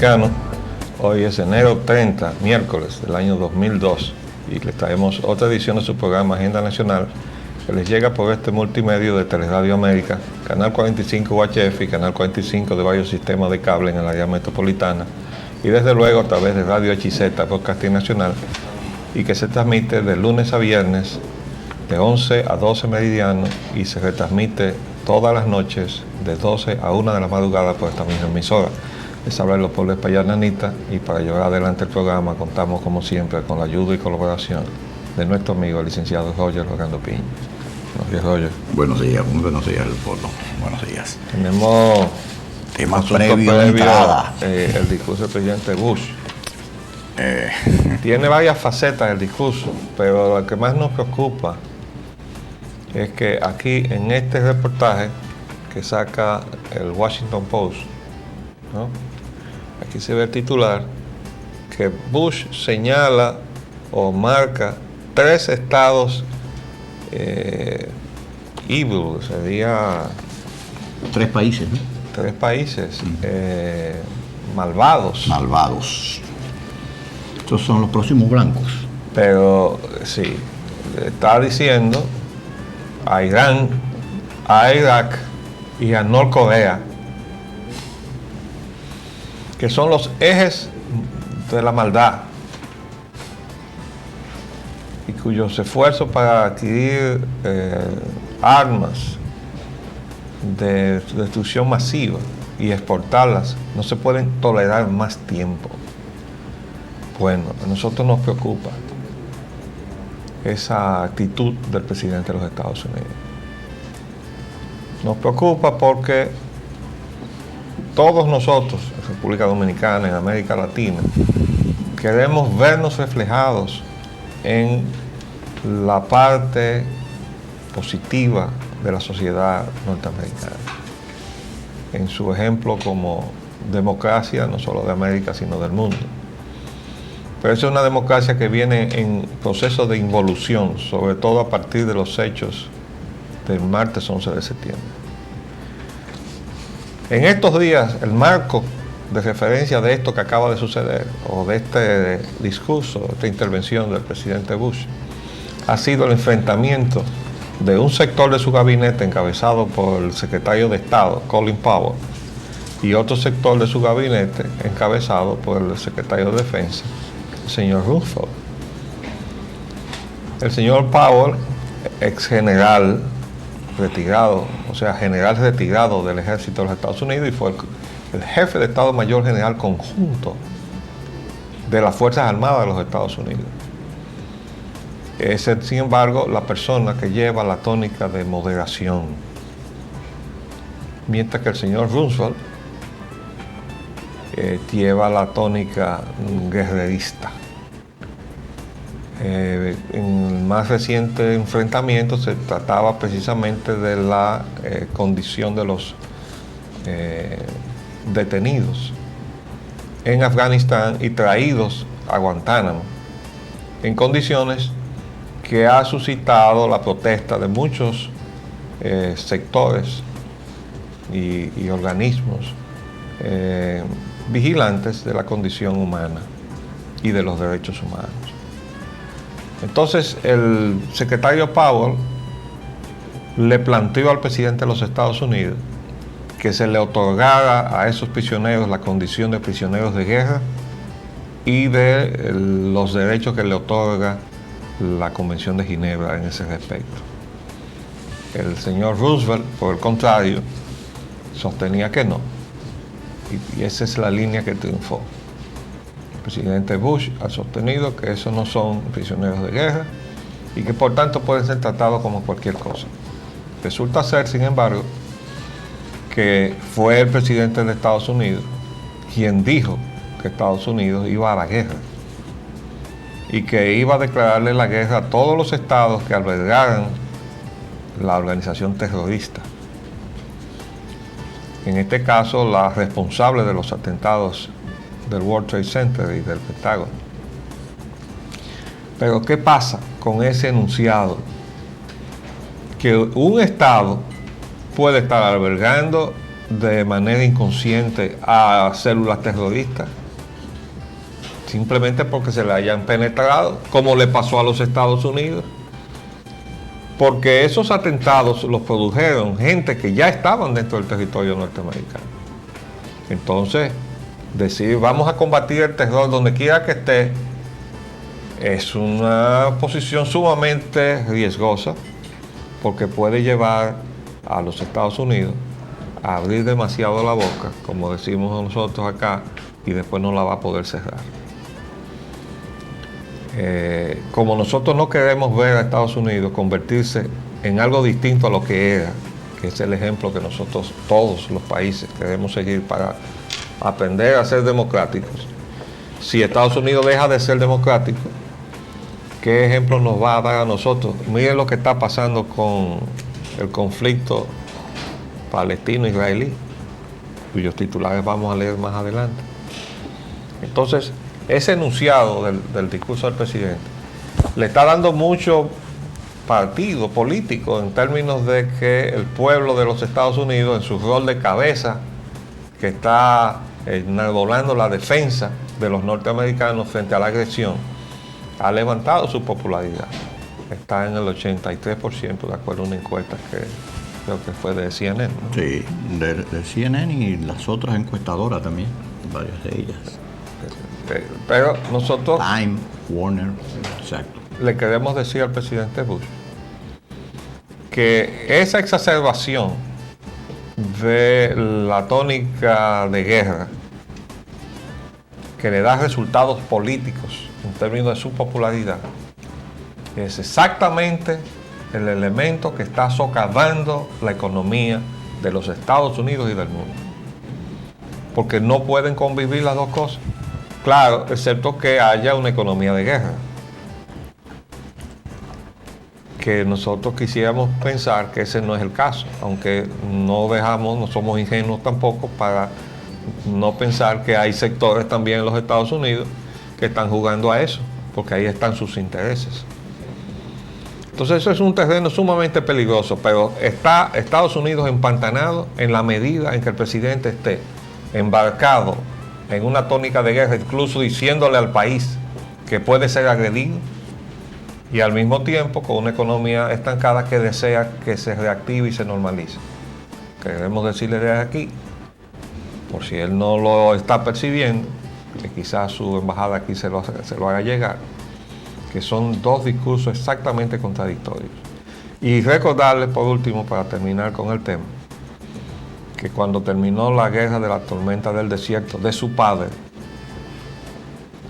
Dominicano. Hoy es enero 30, miércoles del año 2002, y les traemos otra edición de su programa Agenda Nacional, que les llega por este multimedio de Teleradio América, Canal 45 UHF y Canal 45 de varios sistemas de cable en el área metropolitana, y desde luego a través de Radio HZ, Podcasting Nacional, y que se transmite de lunes a viernes de 11 a 12 meridiano y se retransmite todas las noches de 12 a 1 de la madrugada por esta misma emisora. Les habla el Leopoldo Espaillat Nanita, y para llevar adelante el programa contamos como siempre con la ayuda y colaboración de nuestro amigo el licenciado Roger Orlando Piña. Buenos días, Roger. Buenos días, muy buenos días, Leopoldo. Buenos días. Tenemos temas previo de entrada. El discurso del presidente Bush. Tiene varias facetas el discurso, pero lo que más nos preocupa es que aquí en este reportaje que saca el Washington Post, ¿no? Aquí se ve el titular que Bush señala o marca 3 estados evil, sería 3 países, ¿no? 3 países malvados. Malvados. Estos son los próximos blancos. Pero sí, está diciendo a Irán, a Irak y a Norcorea, que son los ejes de la maldad y cuyos esfuerzos para adquirir armas de destrucción masiva y exportarlas no se pueden tolerar más tiempo. Bueno, a nosotros nos preocupa esa actitud del presidente de los Estados Unidos. Nos preocupa porque todos nosotros, en República Dominicana, en América Latina, queremos vernos reflejados en la parte positiva de la sociedad norteamericana, en su ejemplo como democracia, no solo de América, sino del mundo. Pero esa es una democracia que viene en proceso de involución, sobre todo a partir de los hechos del martes 11 de septiembre. En estos días, el marco de referencia de esto que acaba de suceder, o de este discurso, esta intervención del presidente Bush, ha sido el enfrentamiento de un sector de su gabinete encabezado por el secretario de Estado, Colin Powell, y otro sector de su gabinete encabezado por el secretario de Defensa, el señor Rumsfeld. El señor Powell, ex general retirado, o sea, general retirado del ejército de los Estados Unidos, y fue el jefe de Estado Mayor General Conjunto de las Fuerzas Armadas de los Estados Unidos. Es, sin embargo, la persona que lleva la tónica de moderación, mientras que el señor Rumsfeld lleva la tónica guerrerista. En el más reciente enfrentamiento se trataba precisamente de la condición de los detenidos en Afganistán y traídos a Guantánamo, en condiciones que ha suscitado la protesta de muchos sectores y organismos vigilantes de la condición humana y de los derechos humanos. Entonces, el secretario Powell le planteó al presidente de los Estados Unidos que se le otorgara a esos prisioneros la condición de prisioneros de guerra y de los derechos que le otorga la Convención de Ginebra en ese respecto. El señor Roosevelt, por el contrario, sostenía que no. Y esa es la línea que triunfó. El presidente Bush ha sostenido que esos no son prisioneros de guerra y que por tanto pueden ser tratados como cualquier cosa. Resulta ser, sin embargo, que fue el presidente de Estados Unidos quien dijo que Estados Unidos iba a la guerra y que iba a declararle la guerra a todos los estados que albergaran la organización terrorista. En este caso, la responsable de los atentados del World Trade Center y del Pentágono. Pero ¿qué pasa con ese enunciado? Que un Estado puede estar albergando de manera inconsciente a células terroristas, simplemente porque se le hayan penetrado, como le pasó a los Estados Unidos, porque esos atentados los produjeron gente que ya estaban dentro del territorio norteamericano. Entonces, decir vamos a combatir el terror donde quiera que esté es una posición sumamente riesgosa, porque puede llevar a los Estados Unidos a abrir demasiado la boca, como decimos nosotros acá, y después no la va a poder cerrar. Como nosotros no queremos ver a Estados Unidos convertirse en algo distinto a lo que era, que es el ejemplo que nosotros, todos los países, queremos seguir para aprender a ser democráticos. Si Estados Unidos deja de ser democrático, ¿qué ejemplo nos va a dar a nosotros? Miren lo que está pasando con el conflicto palestino-israelí, cuyos titulares vamos a leer más adelante. Entonces, ese enunciado del discurso del presidente le está dando mucho partido político en términos de que el pueblo de los Estados Unidos, en su rol de cabeza, que está enarbolando la defensa de los norteamericanos frente a la agresión, ha levantado su popularidad. Está en el 83%, de acuerdo a una encuesta que creo que fue de CNN, ¿no? Sí, de CNN y las otras encuestadoras también, varias de ellas. Pero nosotros Time, Warner, exacto. le queremos decir al presidente Bush que esa exacerbación de la tónica de guerra que le da resultados políticos en términos de su popularidad es exactamente el elemento que está socavando la economía de los Estados Unidos y del mundo, porque no pueden convivir las dos cosas. Claro, excepto que haya una economía de guerra, que nosotros quisiéramos pensar que ese no es el caso, aunque no somos ingenuos tampoco para no pensar que hay sectores también en los Estados Unidos que están jugando a eso, porque ahí están sus intereses. Entonces eso es un terreno sumamente peligroso, pero está Estados Unidos empantanado en la medida en que el presidente esté embarcado en una tónica de guerra, incluso diciéndole al país que puede ser agredido, y al mismo tiempo con una economía estancada que desea que se reactive y se normalice. Queremos decirle desde aquí, por si él no lo está percibiendo, que quizás su embajada aquí se lo haga llegar, que son dos discursos exactamente contradictorios. Y recordarles, por último, para terminar con el tema, que cuando terminó la guerra de la tormenta del desierto de su padre,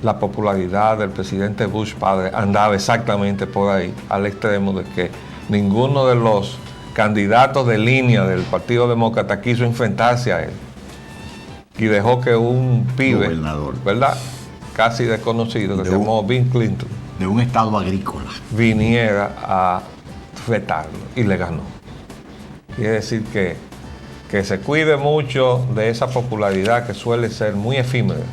la popularidad del presidente Bush padre andaba exactamente por ahí, al extremo de que ninguno de los candidatos de línea del Partido Demócrata quiso enfrentarse a él, y dejó que un pibe, gobernador, ¿verdad?, casi desconocido, que se llamó Bill Clinton, de un estado agrícola, viniera a retarlo, y le ganó. Quiere decir que se cuide mucho de esa popularidad que suele ser muy efímera,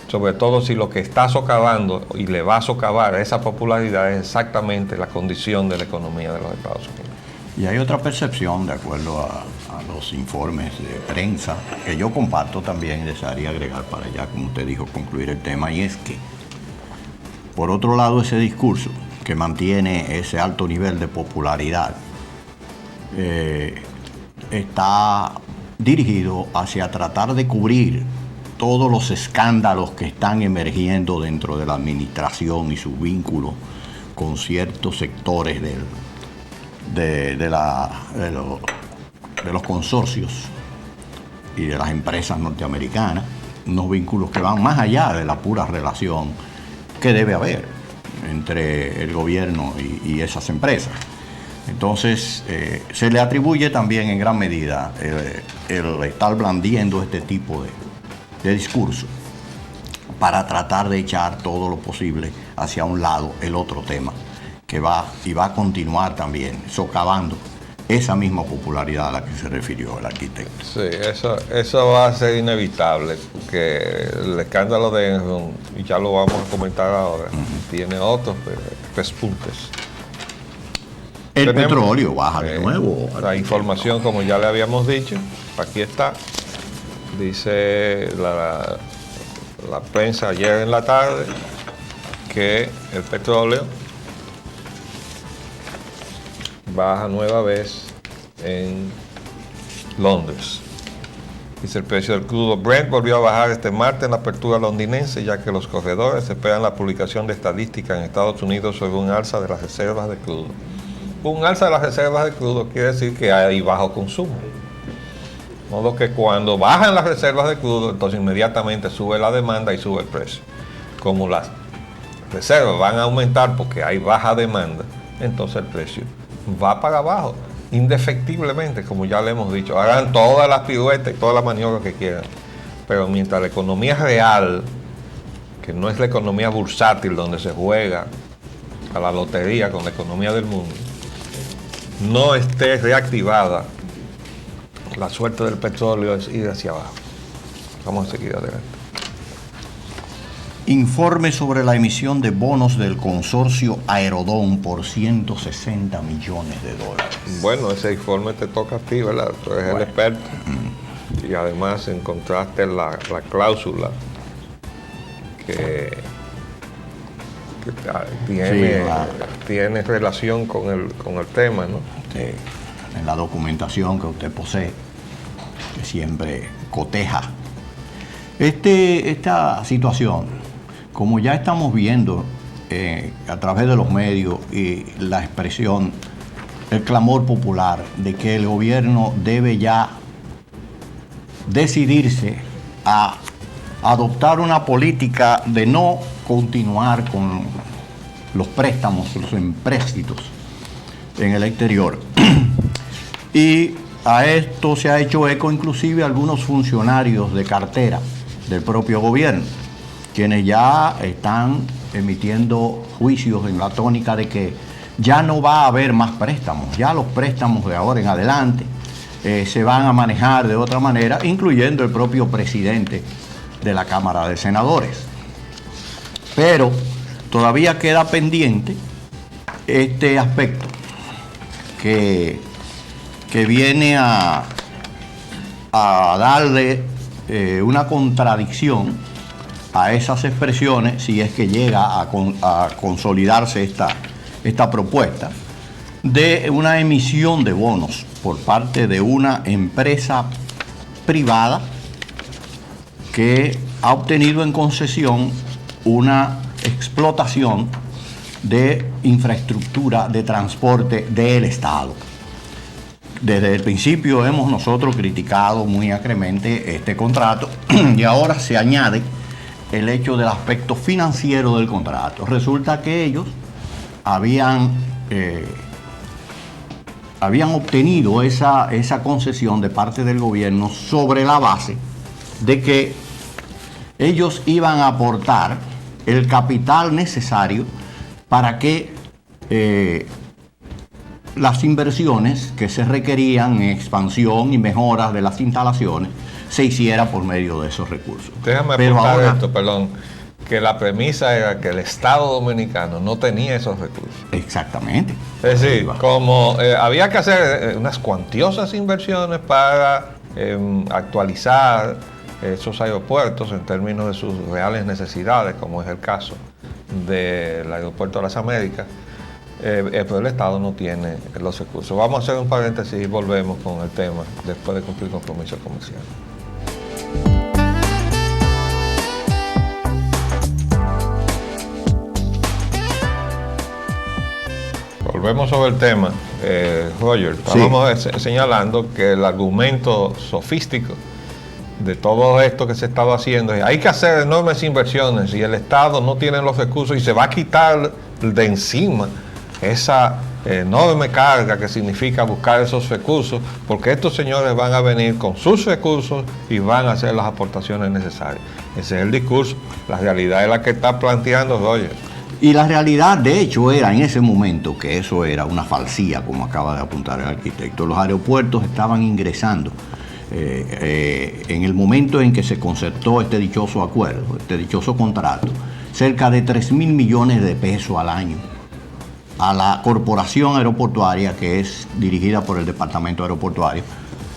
sobre todo si lo que está socavando y le va a socavar a esa popularidad es exactamente la condición de la economía de los Estados Unidos. Y hay otra percepción, de acuerdo a los informes de prensa, que yo comparto también y desearía agregar para ya, como usted dijo, concluir el tema, y es que, por otro lado, ese discurso que mantiene ese alto nivel de popularidad está dirigido hacia tratar de cubrir todos los escándalos que están emergiendo dentro de la administración y sus vínculos con ciertos sectores de los consorcios y de las empresas norteamericanas, unos vínculos que van más allá de la pura relación que debe haber entre el gobierno y esas empresas. Entonces, se le atribuye también en gran medida el estar blandiendo este tipo de discurso para tratar de echar todo lo posible hacia un lado el otro tema que va a continuar también socavando esa misma popularidad a la que se refirió el arquitecto. Sí, eso va a ser inevitable, porque el escándalo de Enron, y ya lo vamos a comentar ahora, tiene otros pespuntes. El petróleo baja de nuevo. La información, como ya le habíamos dicho, aquí está. Dice la prensa ayer en la tarde que el petróleo baja nueva vez en Londres. Dice, el precio del crudo Brent volvió a bajar este martes en la apertura londinense, ya que los corredores esperan la publicación de estadísticas en Estados Unidos sobre un alza de las reservas de crudo. Un alza de las reservas de crudo quiere decir que hay bajo consumo. De modo que cuando bajan las reservas de crudo, entonces inmediatamente sube la demanda y sube el precio. Como las reservas van a aumentar porque hay baja demanda, entonces el precio va para abajo, indefectiblemente, como ya le hemos dicho. Hagan todas las piruetas y todas las maniobras que quieran, pero mientras la economía real, que no es la economía bursátil donde se juega a la lotería con la economía del mundo, no esté reactivada, la suerte del petróleo es ir hacia abajo. Vamos a seguir adelante. Informe sobre la emisión de bonos del consorcio Aerodón por 160 millones de dólares. Bueno, ese informe te toca a ti, ¿verdad? Tú eres el experto. Y además encontraste la cláusula que tiene relación con el tema, ¿no? En la documentación que usted posee, que siempre coteja. Esta situación, como ya estamos viendo a través de los medios y la expresión, el clamor popular de que el gobierno debe ya decidirse a adoptar una política de no continuar con los préstamos, los empréstitos en el exterior. Y a esto se ha hecho eco inclusive algunos funcionarios de cartera del propio gobierno, quienes ya están emitiendo juicios en la tónica de que ya no va a haber más préstamos, ya los préstamos de ahora en adelante se van a manejar de otra manera, incluyendo el propio presidente de la Cámara de Senadores. Pero todavía queda pendiente este aspecto que viene a darle una contradicción a esas expresiones, si es que llega a consolidarse esta propuesta de una emisión de bonos por parte de una empresa privada que ha obtenido en concesión una explotación de infraestructura de transporte del Estado. Desde el principio hemos nosotros criticado muy acremente este contrato y ahora se añade el hecho del aspecto financiero del contrato. Resulta que ellos habían obtenido esa concesión de parte del gobierno sobre la base de que ellos iban a aportar el capital necesario para que las inversiones que se requerían en expansión y mejoras de las instalaciones se hiciera por medio de esos recursos. Déjame apuntar esto, perdón, que la premisa era que el Estado dominicano no tenía esos recursos. Exactamente. Es decir, como había que hacer unas cuantiosas inversiones para actualizar esos aeropuertos en términos de sus reales necesidades, como es el caso del Aeropuerto de las Américas, pero el Estado no tiene los recursos. Vamos a hacer un paréntesis y volvemos con el tema después de cumplir compromisos comerciales. Volvemos sobre el tema, Roger. Estábamos señalando que el argumento sofístico de todo esto que se estaba haciendo es: hay que hacer enormes inversiones y el Estado no tiene los recursos y se va a quitar de encima esa enorme carga que significa buscar esos recursos, porque estos señores van a venir con sus recursos y van a hacer las aportaciones necesarias. Ese es el discurso. La realidad es la que está planteando Roger. Y la realidad, de hecho, era en ese momento que eso era una falsía, como acaba de apuntar el arquitecto. Los aeropuertos estaban ingresando en el momento en que se concertó este dichoso acuerdo, este dichoso contrato, cerca de 3.000 millones de pesos al año a la corporación aeroportuaria que es dirigida por el Departamento Aeroportuario.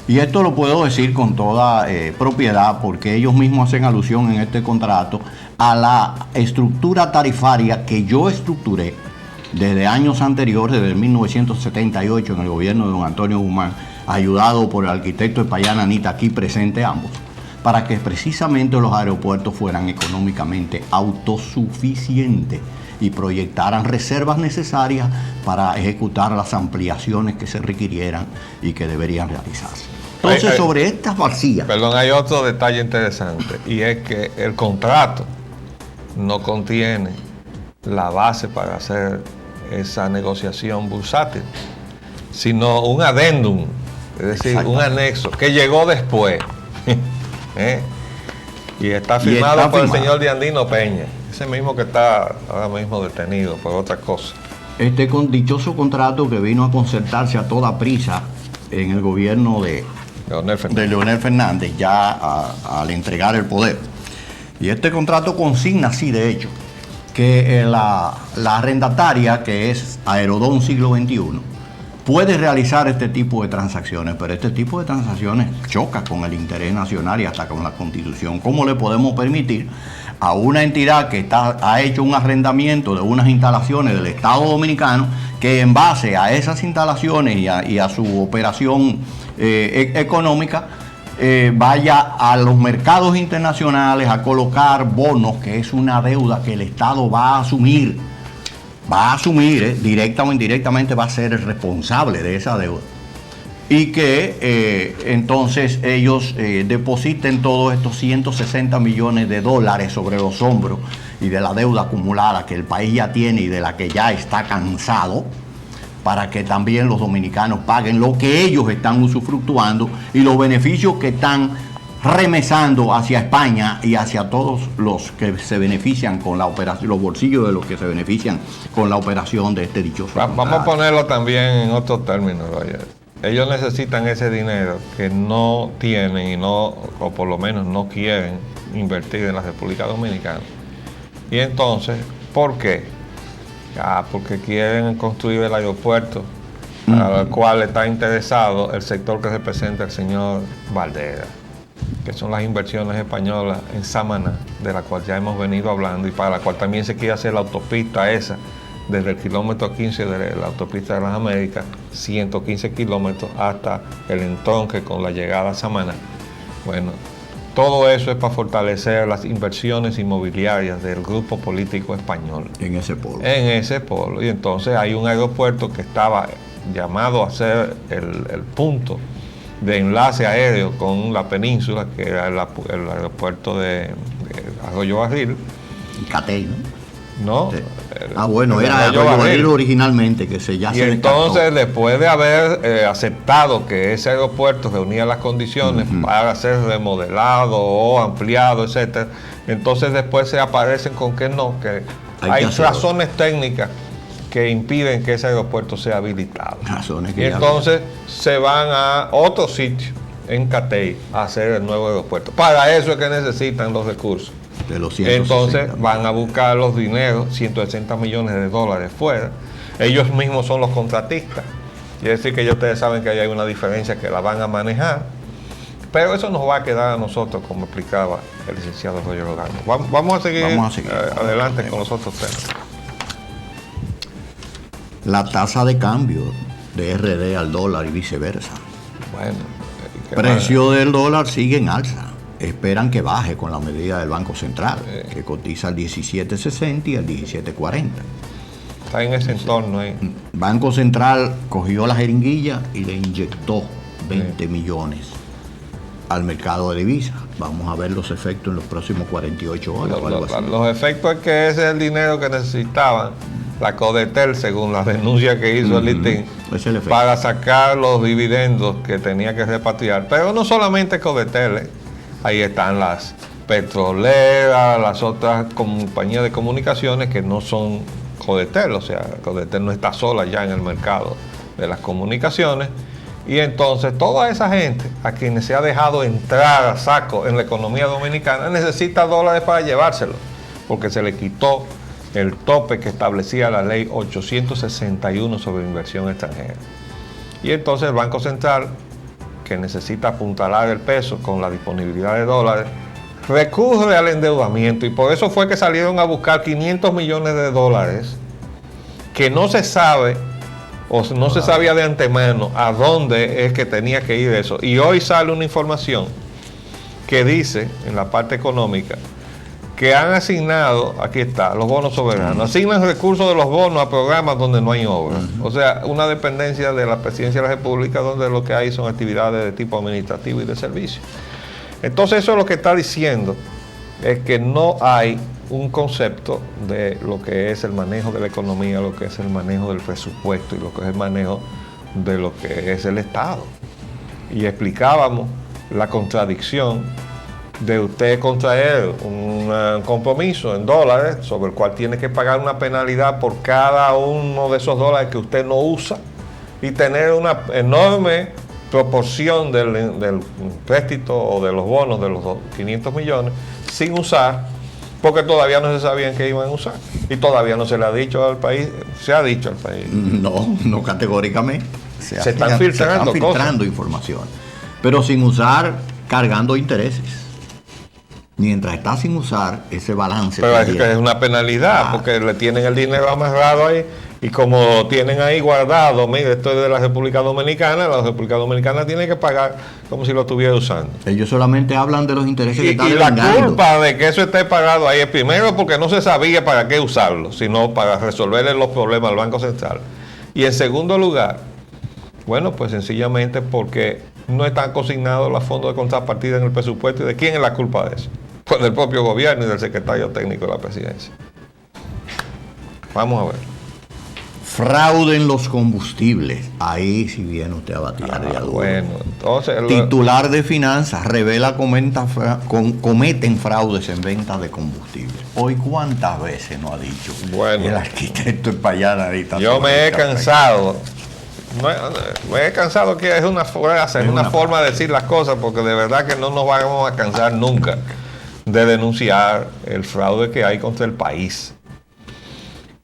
Y esto lo puedo decir con toda propiedad porque ellos mismos hacen alusión en este contrato a la estructura tarifaria que yo estructuré desde años anteriores, desde 1978 en el gobierno de don Antonio Guzmán, ayudado por el arquitecto de Payana Anita, aquí presente ambos, para que precisamente los aeropuertos fueran económicamente autosuficientes y proyectaran reservas necesarias para ejecutar las ampliaciones que se requirieran y que deberían realizarse. Entonces, sobre estas vacías... Perdón, hay otro detalle interesante, y es que el contrato no contiene la base para hacer esa negociación bursátil, sino un adendum, es decir, un anexo que llegó después. Y está firmado por el señor Diandino Peña, ese mismo que está ahora mismo detenido por otra cosa. Este dichoso contrato que vino a concertarse a toda prisa en el gobierno de Leonel Fernández, ya al entregar el poder. Y este contrato consigna, sí, de hecho, que la arrendataria, que es Aerodón Siglo XXI, puede realizar este tipo de transacciones, pero este tipo de transacciones choca con el interés nacional y hasta con la Constitución. ¿Cómo le podemos permitir a una entidad que ha hecho un arrendamiento de unas instalaciones del Estado Dominicano, que en base a esas instalaciones y a su operación económica, vaya a los mercados internacionales a colocar bonos, que es una deuda que el Estado va a asumir, directa o indirectamente va a ser el responsable de esa deuda? Y que entonces ellos depositen todos estos 160 millones de dólares sobre los hombros y de la deuda acumulada que el país ya tiene y de la que ya está cansado, para que también los dominicanos paguen lo que ellos están usufructuando y los beneficios que están remesando hacia España y hacia todos los que se benefician con la operación, los bolsillos de los que se benefician con la operación de este dichoso contrato. Vamos a ponerlo también en otros términos, Roger. Ellos necesitan ese dinero que no tienen o por lo menos no quieren invertir en la República Dominicana. Y entonces, ¿por qué? Porque quieren construir el aeropuerto al cual está interesado el sector que representa el señor Valdera, que son las inversiones españolas en Samaná, de la cual ya hemos venido hablando y para la cual también se quiere hacer la autopista esa, desde el kilómetro 15 de la autopista de las Américas, 115 kilómetros hasta el entronque con la llegada a Samaná. Bueno, todo eso es para fortalecer las inversiones inmobiliarias del grupo político español. En ese polo. En ese polo. Y entonces hay un aeropuerto que estaba llamado a ser el punto de enlace aéreo con la península, que era el aeropuerto de Arroyo Barril. Y Catey, ¿no? Sí. Bueno, era Arroyo Barril originalmente, que ya se entonces, después de haber aceptado que ese aeropuerto reunía las condiciones para ser remodelado o ampliado, etcétera, entonces después se aparecen con que no, que hay razones técnicas que impiden que ese aeropuerto sea habilitado. Y entonces se van a otro sitio en Catey a hacer el nuevo aeropuerto. Para eso es que necesitan los recursos. De los entonces van a buscar los dineros, 160 millones de dólares fuera. Ellos mismos son los contratistas. Quiere decir que ya ustedes saben que hay una diferencia que la van a manejar. Pero eso nos va a quedar a nosotros, como explicaba el licenciado Roger Logano. Vamos a seguir adelante con los otros temas. La tasa de cambio de RD al dólar y viceversa. Bueno, precio del dólar sigue en alza. Esperan que baje con la medida del Banco Central, que cotiza al 17.60 y al 17.40. Está en ese entorno ahí. Banco Central cogió la jeringuilla y le inyectó 20 millones al mercado de divisas. Vamos a ver los efectos en los próximos 48 horas. Los efectos es que ese es el dinero que necesitaban la Codetel, según la denuncia que hizo el Litín, para sacar los dividendos que tenía que repatriar. Pero no solamente Codetel, ahí están las petroleras, las otras compañías de comunicaciones que no son Codetel, o sea, Codetel no está sola ya en el mercado de las comunicaciones. Y entonces toda esa gente a quienes se ha dejado entrar a saco en la economía dominicana necesita dólares para llevárselos, porque se le quitó el tope que establecía la ley 861 sobre inversión extranjera. Y entonces el Banco Central, que necesita apuntalar el peso con la disponibilidad de dólares, recurre al endeudamiento, y por eso fue que salieron a buscar 500 millones de dólares que no se sabe o no se sabía de antemano a dónde es que tenía que ir eso. Y hoy sale una información que dice en la parte económica que han asignado, aquí está, los bonos soberanos, asignan recursos de los bonos a programas donde no hay obras. O sea, una dependencia de la Presidencia de la República donde lo que hay son actividades de tipo administrativo y de servicio. Entonces eso lo que está diciendo es que no hay un concepto de lo que es el manejo de la economía, lo que es el manejo del presupuesto y lo que es el manejo de lo que es el Estado. Y explicábamos la contradicción de usted contraer un compromiso en dólares sobre el cual tiene que pagar una penalidad por cada uno de esos dólares que usted no usa y tener una enorme proporción del préstito o de los bonos de los 500 millones sin usar, porque todavía no se sabían que iban a usar y todavía no se le ha dicho al país, se ha dicho al país. No categóricamente. Se están filtrando información, pero sin usar, cargando intereses. Mientras está sin usar ese balance. Pero es que es una penalidad, porque le tienen el dinero amarrado ahí, y como tienen ahí guardado, mire, esto es de la República Dominicana, la República Dominicana tiene que pagar como si lo estuviera usando. Ellos solamente hablan de los intereses que están devengando. Y la culpa de que eso esté pagado ahí es primero porque no se sabía para qué usarlo, sino para resolverle los problemas al Banco Central. Y en segundo lugar, bueno, pues sencillamente porque no están consignados los fondos de contrapartida en el presupuesto. ¿Y de quién es la culpa de eso? Pues del propio gobierno y del secretario técnico de la presidencia. Vamos a ver. Fraude en los combustibles. Ahí sí viene usted a batear de duro. Bueno, entonces... Titular de Finanzas revela cometen fraudes en ventas de combustible. Hoy, ¿cuántas veces no ha dicho? Bueno, el arquitecto Espallana ahorita. Yo me he cansado. Me he cansado que es una frase, es una forma de decir las cosas, porque de verdad que no nos vamos a cansar nunca de denunciar el fraude que hay contra el país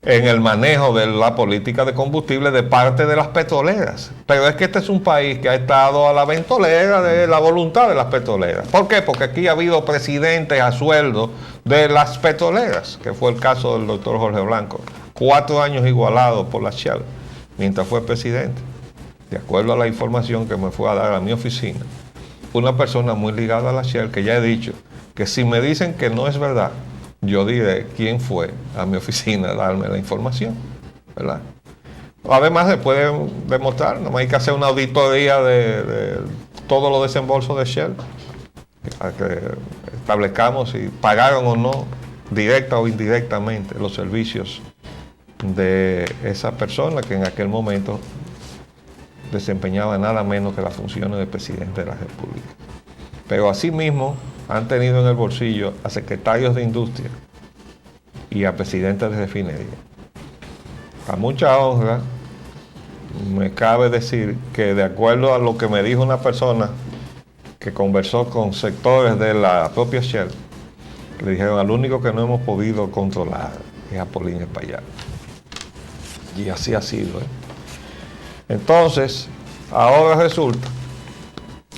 en el manejo de la política de combustible de parte de las petroleras. Pero es que este es un país que ha estado a la ventolera de la voluntad de las petroleras. ¿Por qué? Porque aquí ha habido presidentes a sueldo de las petroleras, que fue el caso del doctor Jorge Blanco, 4 años igualados por la Shell mientras fue presidente. De acuerdo a la información que me fue a dar a mi oficina, una persona muy ligada a la Shell, que ya he dicho que si me dicen que no es verdad, yo diré quién fue a mi oficina a darme la información, ¿verdad? Además se puede demostrar, no hay que hacer una auditoría de todos los desembolsos de Shell, para que establezcamos si pagaron o no, directa o indirectamente, los servicios de esa persona que en aquel momento desempeñaba nada menos que las funciones de presidente de la República. Pero asimismo han tenido en el bolsillo a secretarios de industria y a presidentes de refinería. A mucha honra me cabe decir que, de acuerdo a lo que me dijo una persona que conversó con sectores de la propia Shell, le dijeron: al único que no hemos podido controlar es a Paulín Espaillat. Y así ha sido. Entonces, ahora resulta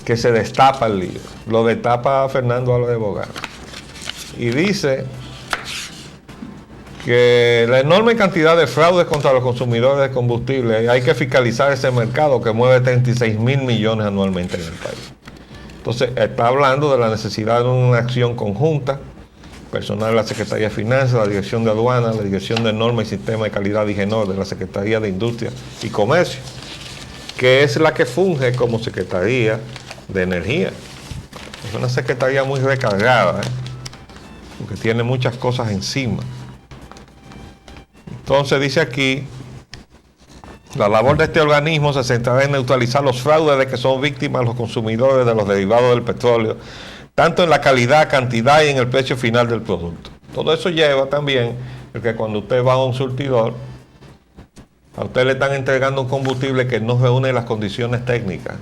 que se destapa el lío. Lo destapa Fernando Álvarez Bogán. Y dice que la enorme cantidad de fraudes contra los consumidores de combustible, hay que fiscalizar ese mercado que mueve 36.000 millones anualmente en el país. Entonces, está hablando de la necesidad de una acción conjunta, personal de la Secretaría de Finanzas, la Dirección de Aduanas, la Dirección de Normas y Sistema de Calidad Higienor de la Secretaría de Industria y Comercio, que es la que funge como Secretaría de Energía. Es una secretaría muy recargada, porque tiene muchas cosas encima. Entonces dice aquí: la labor de este organismo se centrará en neutralizar los fraudes de que son víctimas los consumidores de los derivados del petróleo, tanto en la calidad, cantidad y en el precio final del producto. Todo eso lleva también el que cuando usted va a un surtidor, a usted le están entregando un combustible que no reúne las condiciones técnicas,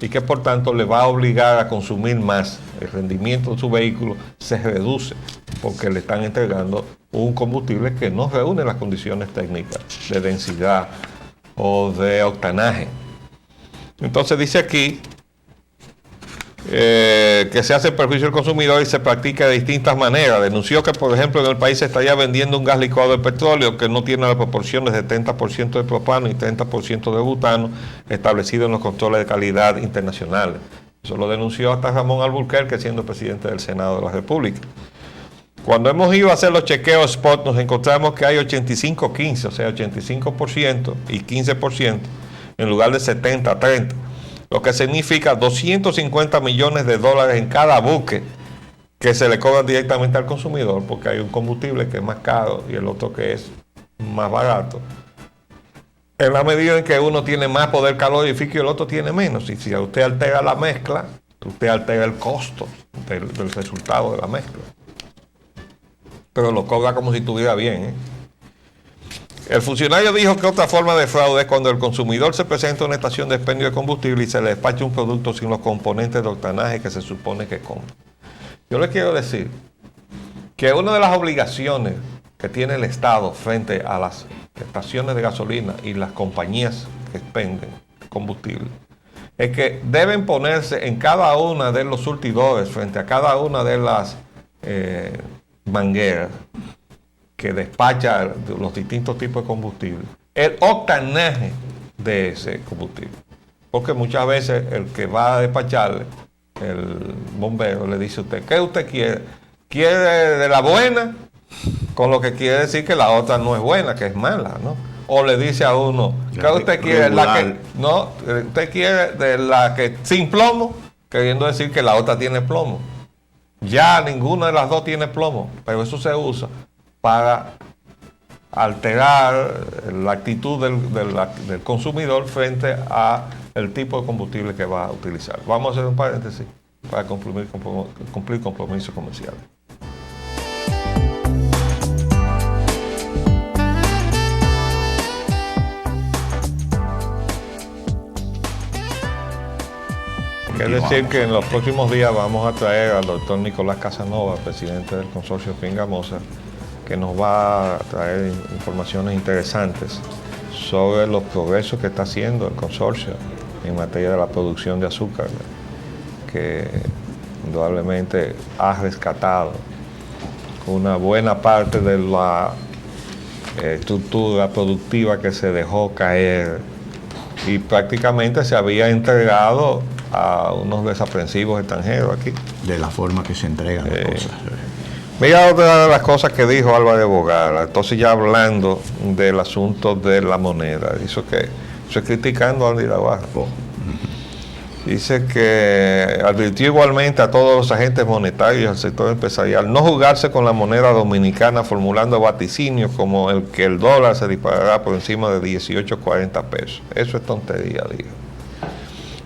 y que por tanto le va a obligar a consumir más. El rendimiento de su vehículo se reduce porque le están entregando un combustible que no reúne las condiciones técnicas de densidad o de octanaje. Entonces dice aquí que se hace perjuicio al consumidor y se practica de distintas maneras. Denunció que, por ejemplo, en el país se estaría vendiendo un gas licuado de petróleo que no tiene las proporciones de 70% de propano y 30% de butano establecido en los controles de calidad internacionales. Eso lo denunció hasta Ramón Alburquerque, siendo presidente del Senado de la República. Cuando hemos ido a hacer los chequeos spot, nos encontramos que hay 85-15, o sea, 85% y 15% en lugar de 70-30. Lo que significa 250 millones de dólares en cada buque que se le cobran directamente al consumidor, porque hay un combustible que es más caro y el otro que es más barato. En la medida en que uno tiene más poder calorífico y el otro tiene menos. Y si usted altera la mezcla, usted altera el costo del resultado de la mezcla. Pero lo cobra como si estuviera bien, ¿eh? El funcionario dijo que otra forma de fraude es cuando el consumidor se presenta a una estación de expendio de combustible y se le despacha un producto sin los componentes de octanaje que se supone que compra. Yo le quiero decir que una de las obligaciones que tiene el Estado frente a las estaciones de gasolina y las compañías que expenden combustible es que deben ponerse en cada una de los surtidores, frente a cada una de las mangueras que despacha los distintos tipos de combustible, el octanaje de ese combustible. Porque muchas veces el que va a despacharle, el bombero, le dice a usted, ¿qué usted quiere? ¿Quiere de la buena? Con lo que quiere decir que la otra no es buena, que es mala, ¿no? O le dice a uno, ¿qué usted quiere? La que, no, usted quiere de la que sin plomo, queriendo decir que la otra tiene plomo. Ya ninguna de las dos tiene plomo, pero eso se usa para alterar la actitud del consumidor frente a el tipo de combustible que va a utilizar. Vamos a hacer un paréntesis para cumplir compromisos comerciales. Quiere decir que en los próximos días vamos a traer al doctor Nicolás Casanova, presidente del consorcio Fingamosa, que nos va a traer informaciones interesantes sobre los progresos que está haciendo el consorcio en materia de la producción de azúcar, que indudablemente ha rescatado una buena parte de la estructura productiva que se dejó caer y prácticamente se había entregado a unos desaprensivos extranjeros aquí. De la forma que se entregan las cosas. Mira otra de las cosas que dijo Álvaro Bogara, entonces ya hablando del asunto de la moneda, eso es criticando a Andy Navarro. Dice que advirtió igualmente a todos los agentes monetarios del sector empresarial no jugarse con la moneda dominicana formulando vaticinios como el que el dólar se disparará por encima de 18.40 pesos. Eso es tontería, dijo.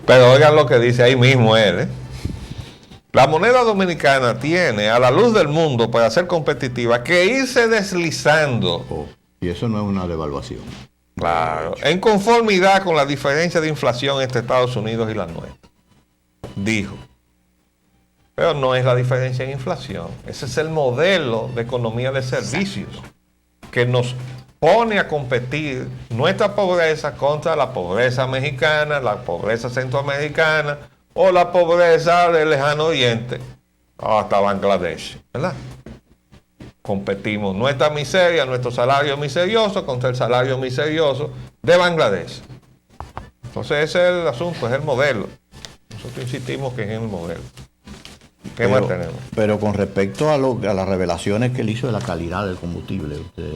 Pero oigan lo que dice ahí mismo él, ¿eh? La moneda dominicana tiene, a la luz del mundo, para ser competitiva, que irse deslizando. Y eso no es una devaluación. Claro, en conformidad con la diferencia de inflación entre Estados Unidos y la nuestra. Dijo. Pero no es la diferencia en inflación. Ese es el modelo de economía de servicios que nos pone a competir nuestra pobreza contra la pobreza mexicana, la pobreza centroamericana, o la pobreza del lejano oriente hasta Bangladesh, ¿verdad? Competimos nuestra miseria, nuestro salario miserioso contra el salario miserioso de Bangladesh. Entonces ese es el asunto, es el modelo. Nosotros insistimos que es el modelo. ¿Qué más tenemos? Pero con respecto a las revelaciones que él hizo de la calidad del combustible, usted...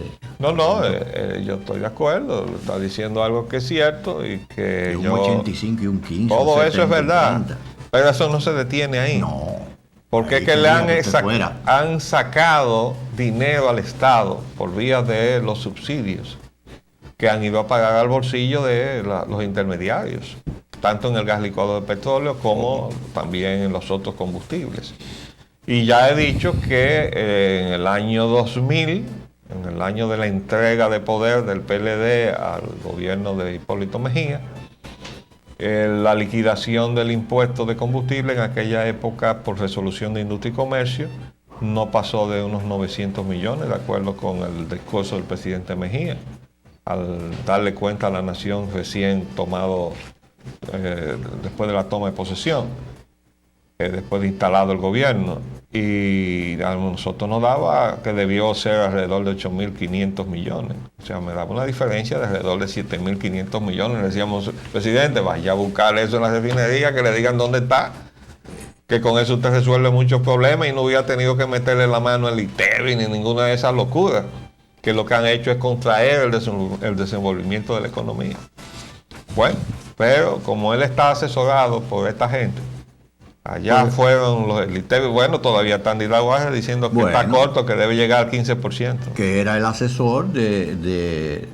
Yo estoy de acuerdo, está diciendo algo que es cierto y que un 85 y un 15. Todo un 70, eso es verdad, 30. pero eso no se detiene ahí. No. Porque es que le han sacado dinero al Estado por vía de los subsidios que han ido a pagar al bolsillo de los intermediarios, tanto en el gas licuado de petróleo como también en los otros combustibles. Y ya he dicho que en el año 2000, en el año de la entrega de poder del PLD al gobierno de Hipólito Mejía, la liquidación del impuesto de combustible en aquella época por resolución de Industria y Comercio no pasó de unos 900 millones, de acuerdo con el discurso del presidente Mejía, al darle cuenta a la nación recién tomado, después de la toma de posesión, después de instalado el gobierno. Y a nosotros nos daba que debió ser alrededor de 8.500 millones. O sea, me daba una diferencia de alrededor de 7.500 millones. Le decíamos, presidente, vaya a buscar eso en la refinería, que le digan dónde está, que con eso usted resuelve muchos problemas y no hubiera tenido que meterle la mano al ITEBI ni ninguna de esas locuras, que lo que han hecho es contraer el desenvolvimiento de la economía. Bueno, pero como él está asesorado por esta gente, allá fueron los del ITEBI, bueno, todavía están de Guaje diciendo que está corto, que debe llegar al 15%. Que era el asesor de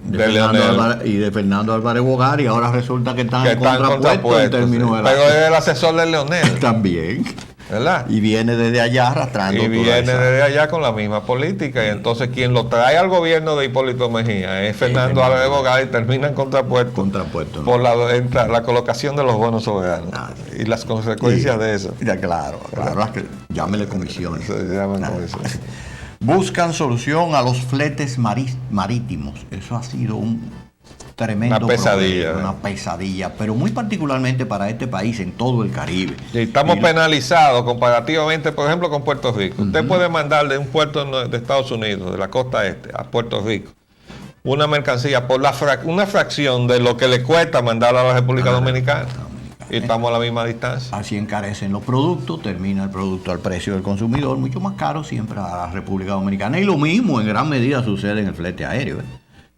Fernando Álvarez Bogar, y ahora resulta que están contrapuestos en términos de la... Pero es el asesor de Leonel. También. ¿Verdad? Y viene desde allá arrastrando. Y viene desde allá con la misma política. Y entonces quien lo trae al gobierno de Hipólito Mejía es Fernando Álvarez Bogar, y termina en contrapuesto por la colocación de los bonos soberanos. Y las consecuencias de eso. Ya, claro. Llámele comisiones. Buscan solución a los fletes marítimos. Eso ha sido un tremendo problema, una pesadilla, pero muy particularmente para este país en todo el Caribe. Y estamos penalizados comparativamente, por ejemplo, con Puerto Rico. Usted puede mandar de un puerto de Estados Unidos, de la costa este, a Puerto Rico, una mercancía por una fracción de lo que le cuesta mandarla a la República Dominicana. Y estamos a la misma distancia. Así encarecen los productos, termina el producto al precio del consumidor, mucho más caro siempre a la República Dominicana. Y lo mismo en gran medida sucede en el flete aéreo,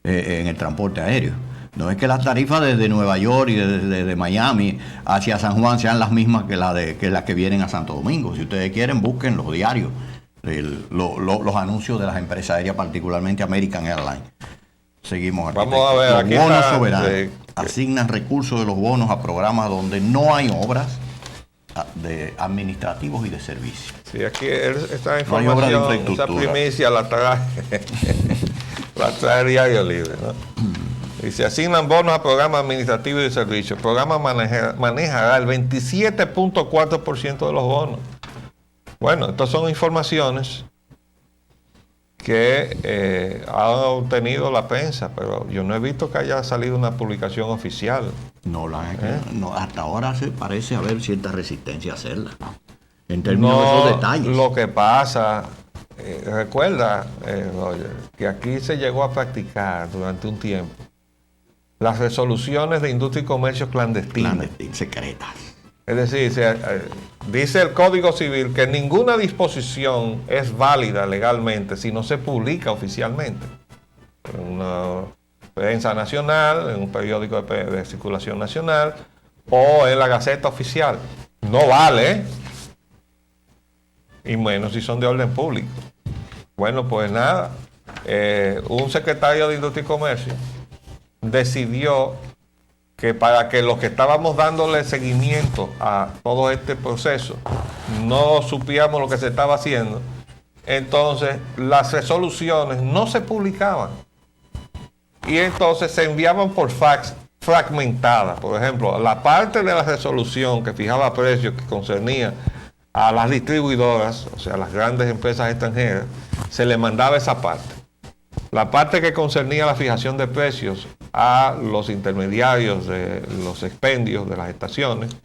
en el transporte aéreo. No es que las tarifas desde Nueva York y desde Miami hacia San Juan sean las mismas que las que vienen a Santo Domingo. Si ustedes quieren, busquen los diarios, los anuncios de las empresas aéreas, particularmente American Airlines. Seguimos. Vamos a ver, los aquí bonos soberanos asignan recursos de los bonos a programas donde no hay obras de administrativos y de servicios. Sí, aquí esta información, esa primicia la trae Diario Libre, ¿no? Y se asignan bonos a programas administrativos y de servicios. El programa manejará el 27.4% de los bonos. Bueno, estas son informaciones que ha obtenido la prensa, pero yo no he visto que haya salido una publicación oficial. No, hasta ahora parece haber cierta resistencia a hacerla, en términos de esos detalles. Lo que pasa, recuerda, Roger, que aquí se llegó a practicar durante un tiempo las resoluciones de industria y comercio clandestinas, secretas. Es decir, dice el Código Civil que ninguna disposición es válida legalmente si no se publica oficialmente en una prensa nacional, en un periódico de circulación nacional o en la Gaceta Oficial. No vale, y menos si son de orden público. Bueno, pues nada, un secretario de Industria y Comercio decidió que para que los que estábamos dándole seguimiento a todo este proceso no supiéramos lo que se estaba haciendo, entonces las resoluciones no se publicaban y entonces se enviaban por fax fragmentadas. Por ejemplo, la parte de la resolución que fijaba precios que concernía a las distribuidoras, o sea, las grandes empresas extranjeras, se le mandaba esa parte. La parte que concernía la fijación de precios a los intermediarios de los expendios de las estaciones,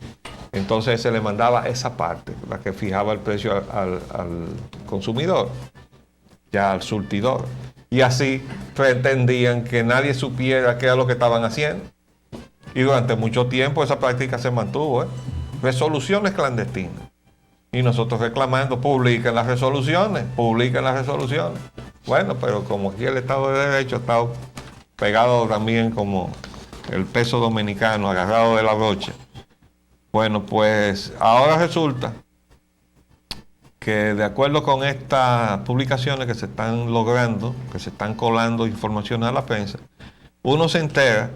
entonces se le mandaba esa parte, la que fijaba el precio al consumidor, ya al surtidor. Y así pretendían que nadie supiera qué era lo que estaban haciendo. Y durante mucho tiempo esa práctica se mantuvo, resoluciones clandestinas. Y nosotros reclamando, publiquen las resoluciones. Bueno, pero como aquí el Estado de Derecho está pegado también como el peso dominicano, agarrado de la brocha. Bueno, pues ahora resulta que de acuerdo con estas publicaciones que se están logrando, que se están colando información a la prensa, uno se entera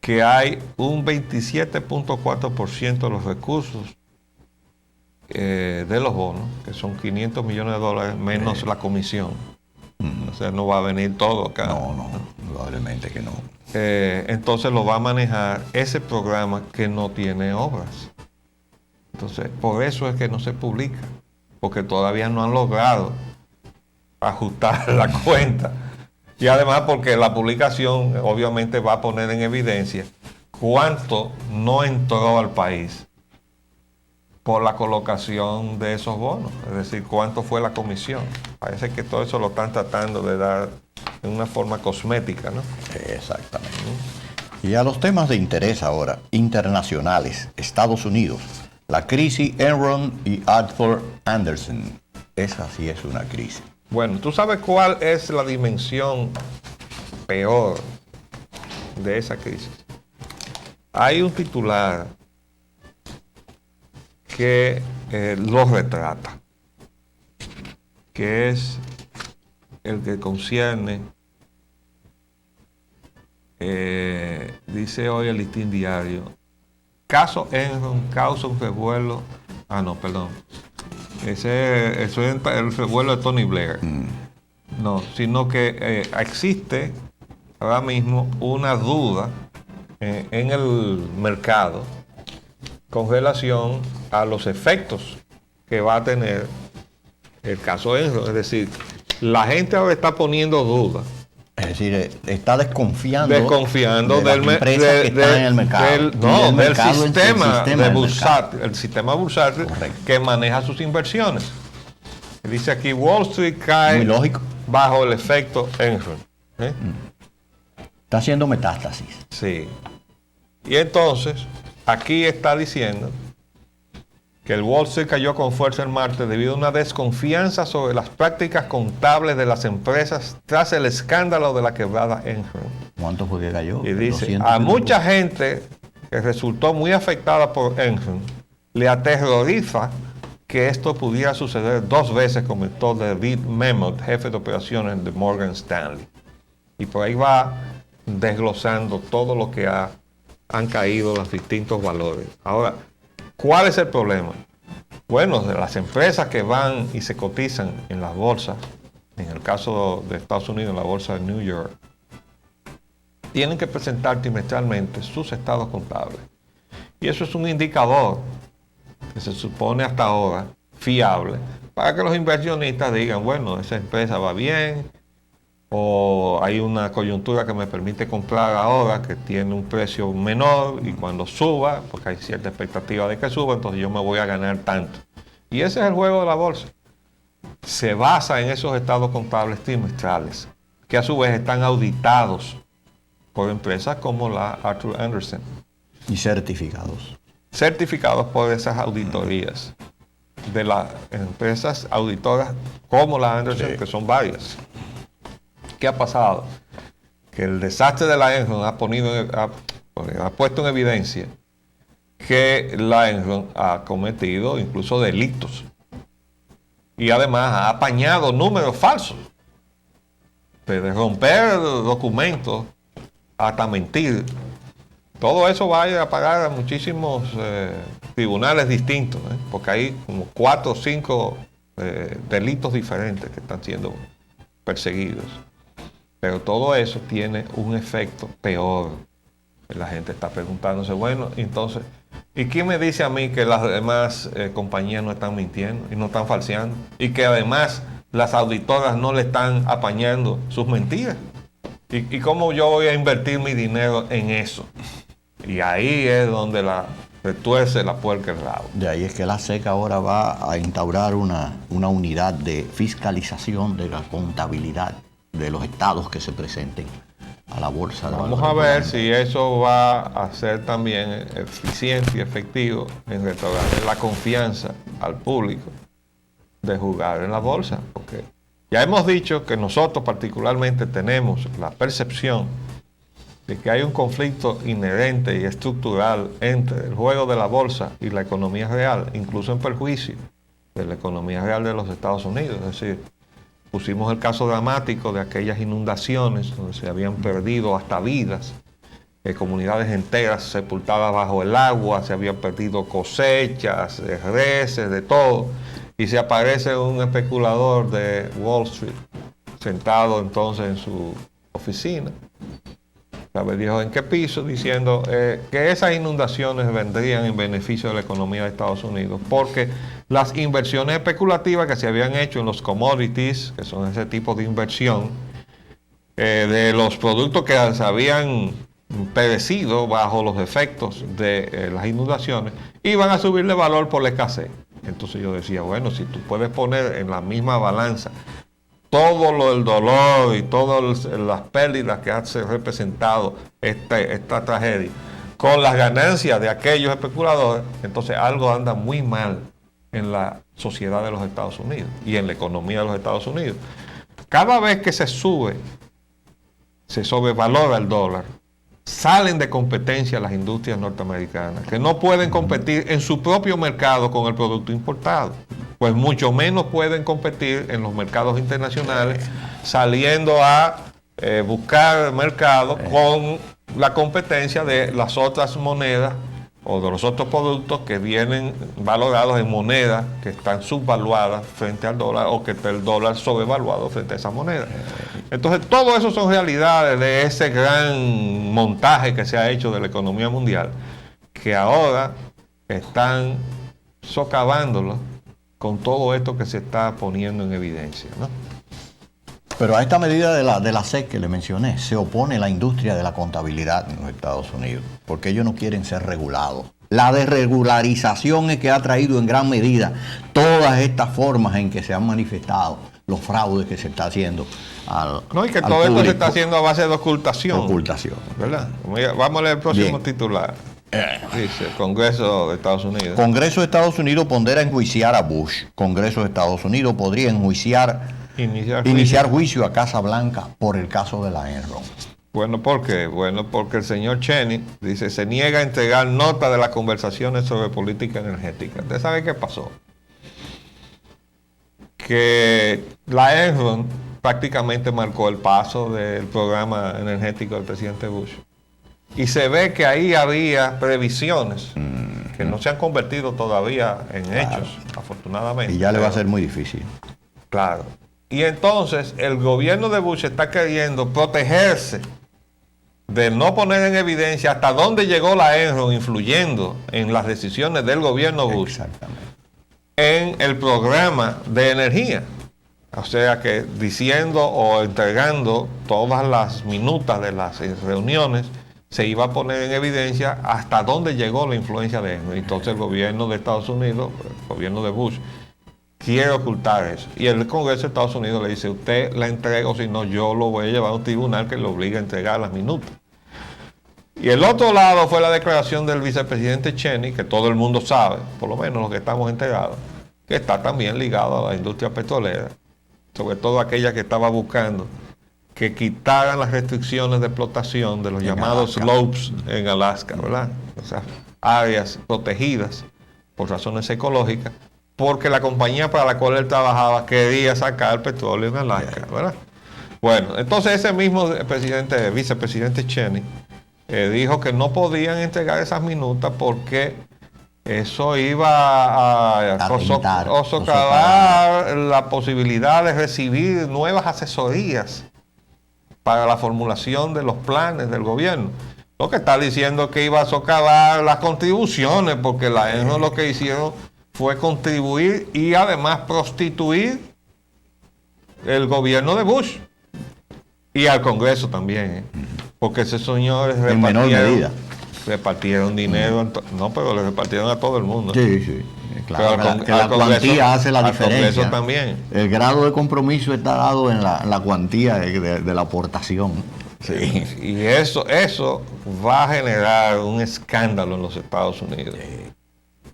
que hay un 27.4% de los recursos de los bonos, que son 500 millones de dólares menos la comisión. O sea, no va a venir todo acá. No, probablemente que no. Entonces lo va a manejar ese programa que no tiene obras. Entonces, por eso es que no se publica. porque todavía no han logrado ajustar la cuenta. Y además porque la publicación obviamente va a poner en evidencia cuánto no entró al país por la colocación de esos bonos, es decir, cuánto fue la comisión. Parece que todo eso lo están tratando de dar en una forma cosmética, ¿no? Exactamente. Y a los temas de interés ahora, internacionales, Estados Unidos, la crisis Enron y Arthur Andersen. Esa sí es una crisis. Bueno, ¿tú sabes cuál es la dimensión peor de esa crisis? Hay un titular que lo retrata, que es el que concierne, dice hoy el Listín Diario, caso Enron causa un revuelo, eso es el revuelo de Tony Blair. No, sino que existe ahora mismo una duda en el mercado con relación a los efectos que va a tener el caso Enron. Es decir, la gente ahora está poniendo dudas. Es decir, está desconfiando de las empresas que están en el mercado. Del sistema de bursátil, el sistema bursátil que maneja sus inversiones. Dice aquí, Wall Street cae muy lógico bajo el efecto Enron. Está haciendo metástasis. Sí. Y entonces, aquí está diciendo que el Wall Street cayó con fuerza el martes debido a una desconfianza sobre las prácticas contables de las empresas tras el escándalo de la quebrada Enron. ¿Cuánto fue que cayó? Y dice, a mucha gente que resultó muy afectada por Enron, le aterroriza que esto pudiera suceder 2 veces, comentó David Memot, jefe de operaciones de Morgan Stanley. Y por ahí va desglosando todo lo que han caído los distintos valores. Ahora, ¿cuál es el problema? Bueno, de las empresas que van y se cotizan en las bolsas, en el caso de Estados Unidos, la bolsa de New York, tienen que presentar trimestralmente sus estados contables. Y eso es un indicador que se supone hasta ahora fiable para que los inversionistas digan, bueno, esa empresa va bien, o hay una coyuntura que me permite comprar ahora que tiene un precio menor y cuando suba, porque hay cierta expectativa de que suba, entonces yo me voy a ganar tanto. Y ese es el juego de la bolsa. Se basa en esos estados contables trimestrales, que a su vez están auditados por empresas como la Arthur Andersen. Y certificados. Certificados por esas auditorías de las empresas auditoras como la Andersen, que son varias. ¿Qué ha pasado? Que el desastre de la Enron ha puesto en evidencia que la Enron ha cometido incluso delitos y además ha apañado números falsos, de romper documentos hasta mentir. Todo eso va a pagar a muchísimos tribunales distintos, porque hay como 4 o 5 delitos diferentes que están siendo perseguidos. Pero todo eso tiene un efecto peor. La gente está preguntándose, bueno, entonces, ¿y quién me dice a mí que las demás compañías no están mintiendo y no están falseando? Y que además las auditoras no le están apañando sus mentiras. ¿Y cómo yo voy a invertir mi dinero en eso? Y ahí es donde retuerce la puerca el rabo. De ahí es que la SEC ahora va a instaurar una unidad de fiscalización de la contabilidad de los estados que se presenten a la bolsa. Vamos a ver si eso va a ser también eficiente y efectivo en restaurar la confianza al público de jugar en la bolsa, porque ya hemos dicho que nosotros particularmente tenemos la percepción de que hay un conflicto inherente y estructural entre el juego de la bolsa y la economía real, incluso en perjuicio de la economía real de los Estados Unidos. Es decir, pusimos el caso dramático de aquellas inundaciones donde se habían perdido hasta vidas, comunidades enteras sepultadas bajo el agua, se habían perdido cosechas, reses, de todo, y se aparece un especulador de Wall Street sentado entonces en su oficina ¿Sabe Dios en qué piso? Diciendo que esas inundaciones vendrían en beneficio de la economía de Estados Unidos, porque las inversiones especulativas que se habían hecho en los commodities, que son ese tipo de inversión, de los productos que se habían perecido bajo los efectos de las inundaciones, iban a subirle valor por la escasez. Entonces yo decía, bueno, si tú puedes poner en la misma balanza todo el dolor y todas las pérdidas que ha representado esta tragedia con las ganancias de aquellos especuladores, entonces algo anda muy mal en la sociedad de los Estados Unidos y en la economía de los Estados Unidos. Cada vez que se sobrevalora el dólar, salen de competencia las industrias norteamericanas, que no pueden competir en su propio mercado con el producto importado, pues mucho menos pueden competir en los mercados internacionales, saliendo a buscar mercado con la competencia de las otras monedas o de los otros productos que vienen valorados en monedas que están subvaluadas frente al dólar, o que está el dólar sobrevaluado frente a esa moneda. Entonces, todo eso son realidades de ese gran montaje que se ha hecho de la economía mundial, que ahora están socavándolo con todo esto que se está poniendo en evidencia, ¿no? Pero a esta medida de la SEC que le mencioné, se opone la industria de la contabilidad en los Estados Unidos, porque ellos no quieren ser regulados. La desregularización es que ha traído en gran medida todas estas formas en que se han manifestado los fraudes que se está haciendo al No, y que todo esto se está haciendo a base de ocultación. Ocultación. ¿Verdad? Vamos a leer el próximo titular. Dice, Congreso de Estados Unidos. Congreso de Estados Unidos pondera enjuiciar a Bush. Congreso de Estados Unidos podría iniciar juicio a Casa Blanca por el caso de la Enron. Bueno, ¿por qué? Bueno, porque el señor Cheney dice, se niega a entregar nota de las conversaciones sobre política energética. ¿Usted sabe qué pasó? Que la Enron prácticamente marcó el paso del programa energético del presidente Bush. Y se ve que ahí había previsiones que no se han convertido todavía en hechos, afortunadamente. Y ya le va a ser muy difícil. Claro. Y entonces el gobierno de Bush está queriendo protegerse de no poner en evidencia hasta dónde llegó la Enron influyendo en las decisiones del gobierno Bush. Exactamente. En el programa de energía. O sea que diciendo o entregando todas las minutas de las reuniones, se iba a poner en evidencia hasta dónde llegó la influencia de Enron. Entonces el gobierno de Estados Unidos, el gobierno de Bush, quiere ocultar eso. Y el Congreso de Estados Unidos le dice, usted la entrega, o si no, yo lo voy a llevar a un tribunal que lo obligue a entregar las minutas. Y el otro lado fue la declaración del vicepresidente Cheney, que todo el mundo sabe, por lo menos los que estamos enterados, que está también ligado a la industria petrolera, sobre todo aquella que estaba buscando que quitaran las restricciones de explotación de los llamados slopes en Alaska, ¿verdad? O sea, áreas protegidas por razones ecológicas, porque la compañía para la cual él trabajaba quería sacar petróleo en Alaska, ¿verdad? Bueno, entonces ese mismo vicepresidente Cheney dijo que no podían entregar esas minutas porque eso iba a socavar la posibilidad de recibir nuevas asesorías para la formulación de los planes del gobierno. Lo que está diciendo que iba a socavar las contribuciones, porque la ENO lo que hicieron fue contribuir y además prostituir el gobierno de Bush y al Congreso también, porque esos señores repartieron dinero, no, pero le repartieron a todo el mundo. Sí, sí. Claro, que la cuantía hace la diferencia. También. El grado de compromiso está dado en la cuantía de la aportación. Sí. Y eso va a generar un escándalo en los Estados Unidos,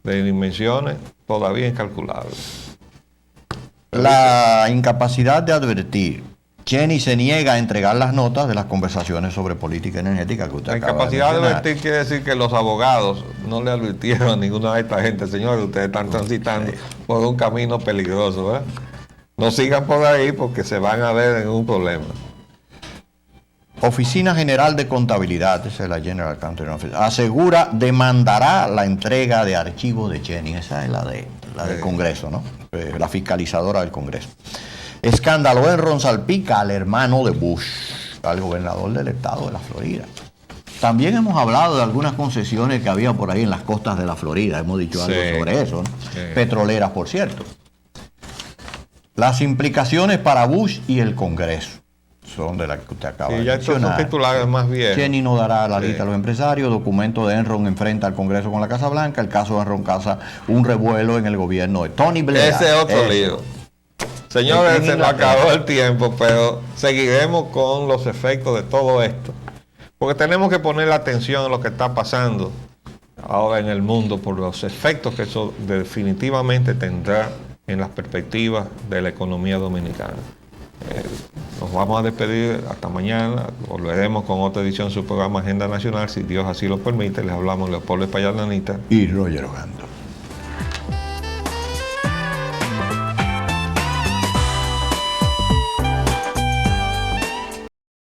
de dimensiones todavía incalculables. La incapacidad de advertir. Cheney se niega a entregar las notas de las conversaciones sobre política energética que usted acaba de mencionar. La incapacidad de advertir quiere decir que los abogados no le advirtieron a ninguna de esta gente, señores, ustedes están transitando por un camino peligroso, ¿verdad? No sigan por ahí porque se van a ver en un problema. Oficina General de Contabilidad, esa es la General Accounting Office, asegura demandará la entrega de archivos de Cheney. Esa es la del Congreso, ¿no? La fiscalizadora del Congreso. Escándalo, Enron salpica al hermano de Bush. al gobernador del estado de la Florida. También hemos hablado de algunas concesiones que había por ahí en las costas de la Florida. Hemos dicho algo sobre eso, ¿no? Petroleras, por cierto. Las implicaciones para Bush y el Congreso son de las que usted acaba de ya mencionar. estos son titulares más viejos. Cheney no dará la lista a los empresarios. Documento de Enron enfrenta al Congreso con la Casa Blanca. El caso de Enron causa un revuelo en el gobierno de Tony Blair. Ese es otro lío. Señores, se nos acabó el tiempo, pero seguiremos con los efectos de todo esto. Porque tenemos que poner la atención a lo que está pasando ahora en el mundo por los efectos que eso definitivamente tendrá en las perspectivas de la economía dominicana. Nos vamos a despedir hasta mañana. Volveremos con otra edición de su programa Agenda Nacional, si Dios así lo permite. Les hablamos Leopoldo Espaillat Nanita y Roger Ogando.